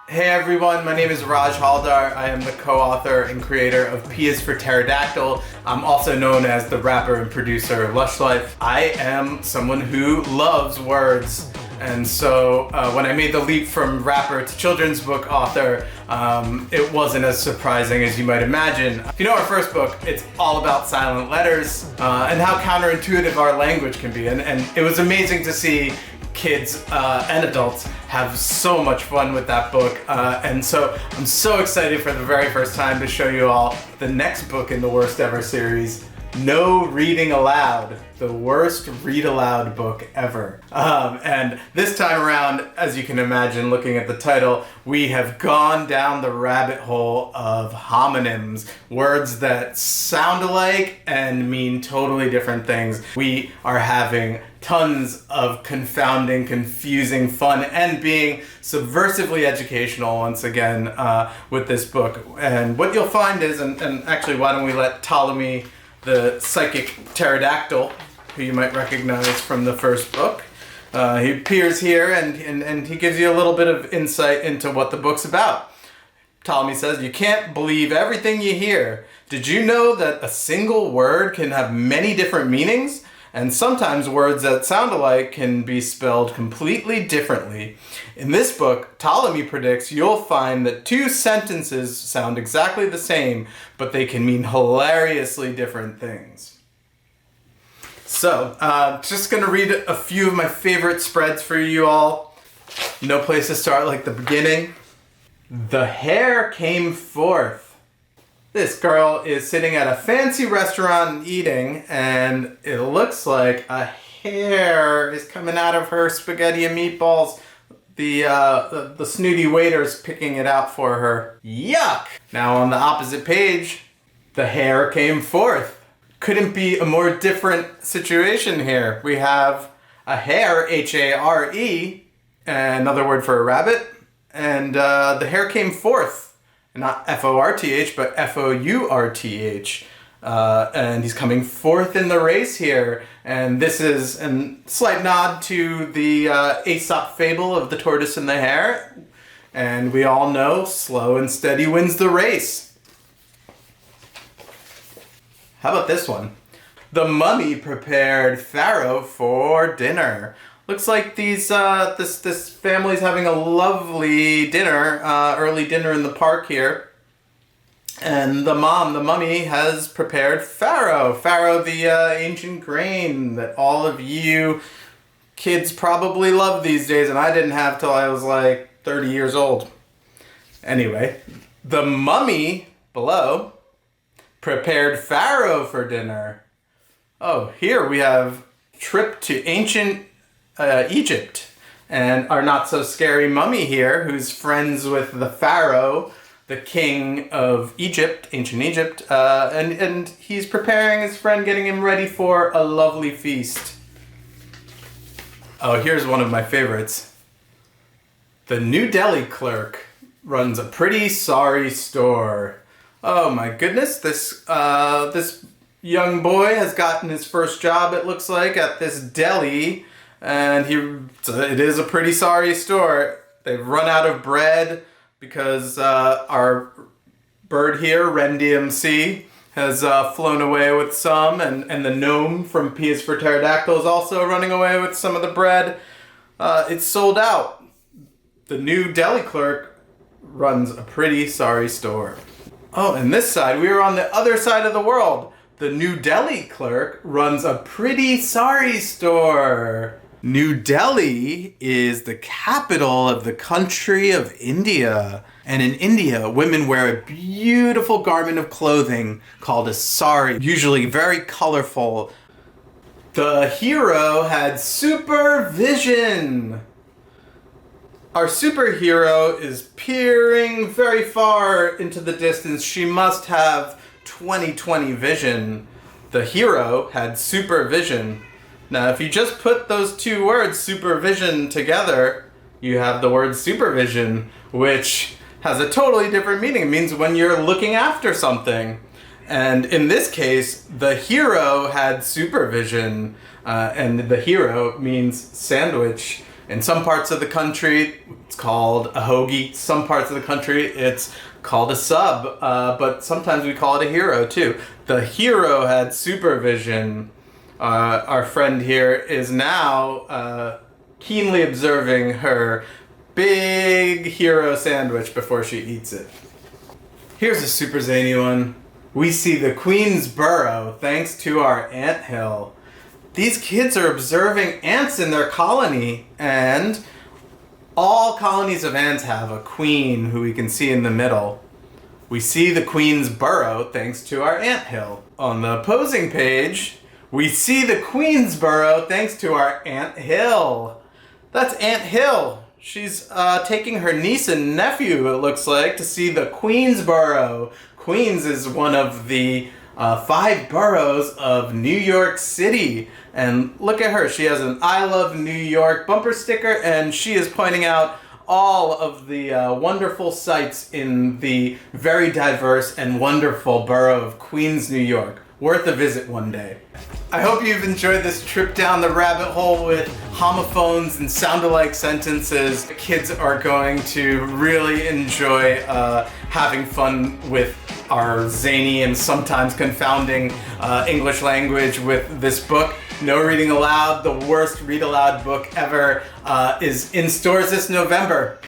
Hey everyone, my name is Raj Haldar. I am the co-author and creator of P is for Pterodactyl. I'm also known as the rapper and producer of Lush Life. I am someone who loves words. And so when I made the leap from rapper to children's book author, it wasn't as surprising as you might imagine. If you know our first book, it's all about silent letters and how counterintuitive our language can be. And it was amazing to see kids and adults have so much fun with that book. And so I'm so excited for the very first time to show you all the next book in the Worst Ever series, No Reading Aloud, the Worst Read-Aloud Book Ever. And this time around, as you can imagine, looking at the title, we have gone down the rabbit hole of homonyms, words that sound alike and mean totally different things. We are having tons of confounding, confusing fun and being subversively educational once again with this book. And what you'll find is, and actually why don't we let Ptolemy, the psychic pterodactyl, who you might recognize from the first book. He appears here and he gives you a little bit of insight into what the book's about. Ptolemy says, "You can't believe everything you hear. Did you know that a single word can have many different meanings? And sometimes words that sound alike can be spelled completely differently. In this book, Ptolemy predicts you'll find that two sentences sound exactly the same, but they can mean hilariously different things." So, just gonna read a few of my favorite spreads for you all. No place to start like the beginning. The hare came forth. This girl is sitting at a fancy restaurant and eating, and it looks like a hair is coming out of her spaghetti and meatballs. The snooty waiter's picking it out for her. Yuck! Now on the opposite page, the hare came forth. Couldn't be a more different situation here. We have a hare, H-A-R-E, another word for a rabbit, and the hare came forth. Not F-O-R-T-H, but F-O-U-R-T-H. And he's coming fourth in the race here. And this is a slight nod to the Aesop fable of the tortoise and the hare. And we all know slow and steady wins the race. How about this one? The mummy prepared Pharaoh for dinner. Looks like this family's having a lovely dinner, early dinner in the park here. And the mummy, has prepared Pharaoh. Pharaoh, the ancient grain that all of you kids probably love these days, and I didn't have till I was like 30 years old. Anyway, the mummy below prepared Pharaoh for dinner. Oh, here we have trip to ancient Egypt, and our not so scary mummy here, who's friends with the pharaoh, the king of Egypt, ancient Egypt, and he's preparing his friend, getting him ready for a lovely feast. Oh, here's one of my favorites. The New Delhi clerk runs a pretty sorry store. Oh my goodness, this young boy has gotten his first job, it looks like, at this deli. And it is a pretty sorry store. They've run out of bread because our bird here, Ren DMC, has flown away with some, and the gnome from P is for Pterodactyl is also running away with some of the bread. It's sold out. The New Delhi clerk runs a pretty sorry store. Oh, and this side, we are on the other side of the world. The New Delhi clerk runs a pretty sorry store. New Delhi is the capital of the country of India. And in India, women wear a beautiful garment of clothing called a sari, usually very colorful. The hero had supervision. Our superhero is peering very far into the distance. She must have 20/20 vision. The hero had supervision. Now, if you just put those two words, supervision, together, you have the word supervision, which has a totally different meaning. It means when you're looking after something. And in this case, the hero had supervision, and the hero means sandwich. In some parts of the country, it's called a hoagie. Some parts of the country, it's called a sub, but sometimes we call it a hero too. The hero had supervision. Our friend here is now keenly observing her big hero sandwich before she eats it. Here's a super zany one. We see the Queen'S Burrow thanks to our anthill. These kids are observing ants in their colony, and all colonies of ants have a queen who we can see in the middle. We see the Queen'S Burrow thanks to our anthill. On the opposing page, we see the Queen'S Burrow thanks to our anthill. That's Aunt Hill. She's taking her niece and nephew, it looks like, to see the Queen'S Burrow. Queens is one of the 5 boroughs of New York City. And look at her. She has an I Love New York bumper sticker, and she is pointing out all of the wonderful sights in the very diverse and wonderful borough of Queens, New York. Worth a visit one day. I hope you've enjoyed this trip down the rabbit hole with homophones and sound-alike sentences. Kids are going to really enjoy having fun with our zany and sometimes confounding English language with this book. No Reading Aloud, the worst read-aloud book ever, is in stores this November.